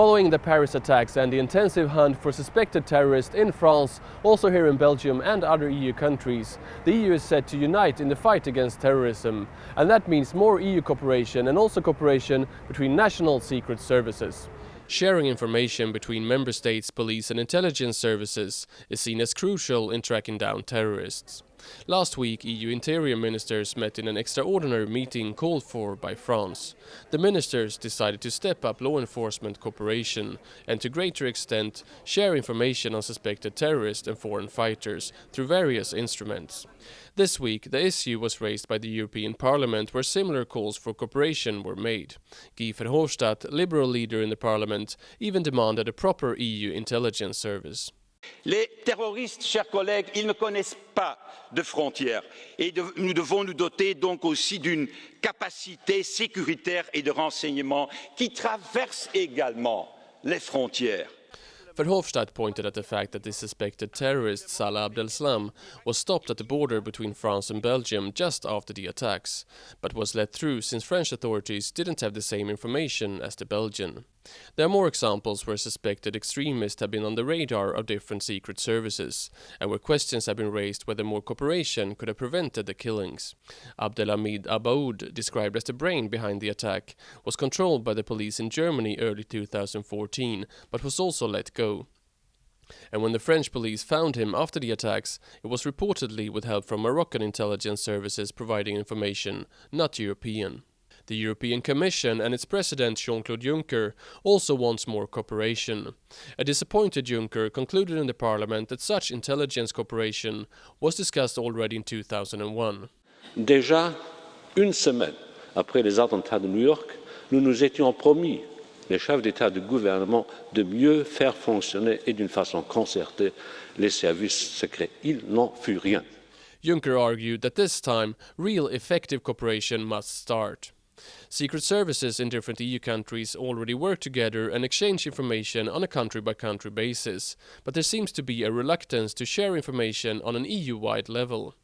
Following the Paris attacks and the intensive hunt for suspected terrorists in France, also here in Belgium and other EU countries, the EU is set to unite in the fight against terrorism. And that means more EU cooperation and also cooperation between national secret services. Sharing information between member states' police and intelligence services is seen as crucial in tracking down terrorists. Last week, EU interior ministers met in an extraordinary meeting called for by France. The ministers decided to step up law enforcement cooperation and to greater extent share information on suspected terrorists and foreign fighters through various instruments. This week, the issue was raised by the European Parliament, where similar calls for cooperation were made. Guy Verhofstadt, Liberal leader in the Parliament, even demanded a proper EU intelligence service. Les terroristes, chers collègues, ils ne connaissent pas de frontières et nous devons nous doter donc aussi d'une capacité sécuritaire et de renseignement qui traverse également les frontières. Verhofstadt pointed at the fact that the suspected terrorist Salah Abdeslam was stopped at the border between France and Belgium just after the attacks, but was let through since French authorities didn't have the same information as the Belgian. There are more examples where suspected extremists have been on the radar of different secret services, and where questions have been raised whether more cooperation could have prevented the killings. Abdelhamid Abaoud, described as the brain behind the attack, was controlled by the police in Germany early 2014, but was also let go. And when the French police found him after the attacks, it was reportedly with help from Moroccan intelligence services providing information, not European. The European Commission and its president Jean-Claude Juncker also wants more cooperation. A disappointed Juncker concluded in the Parliament that such intelligence cooperation was discussed already in 2001. Déjà, une semaine après les attentats de New York, nous nous étions promis, les chefs d'État et de gouvernement, de mieux faire fonctionner et d'une façon concertée les services secrets. Il n'en fut rien. Juncker argued that this time, real effective cooperation must start. Secret services in different EU countries already work together and exchange information on a country-by-country basis, but there seems to be a reluctance to share information on an EU-wide level.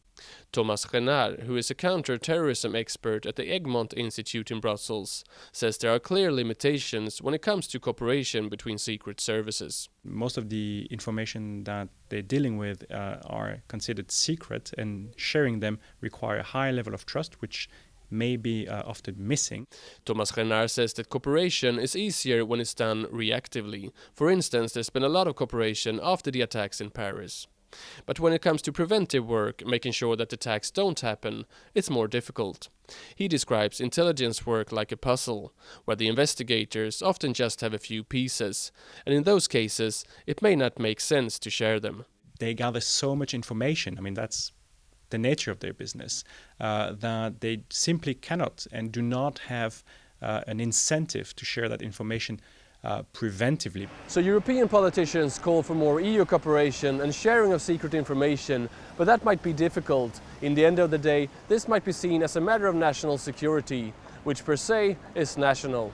Thomas Renard, who is a counter-terrorism expert at the Egmont Institute in Brussels, says there are clear limitations when it comes to cooperation between secret services. Most of the information that they're dealing with are considered secret, and sharing them require a high level of trust, which may be often missing. Thomas Renard says that cooperation is easier when it's done reactively. For instance, there's been a lot of cooperation after the attacks in Paris. But when it comes to preventive work, making sure that attacks don't happen, it's more difficult. He describes intelligence work like a puzzle, where the investigators often just have a few pieces, and in those cases, it may not make sense to share them. They gather so much information, that's the nature of their business, that they simply cannot and do not have an incentive to share that information preventively. So European politicians call for more EU cooperation and sharing of secret information, but that might be difficult. In the end of the day, this might be seen as a matter of national security, which per se is national.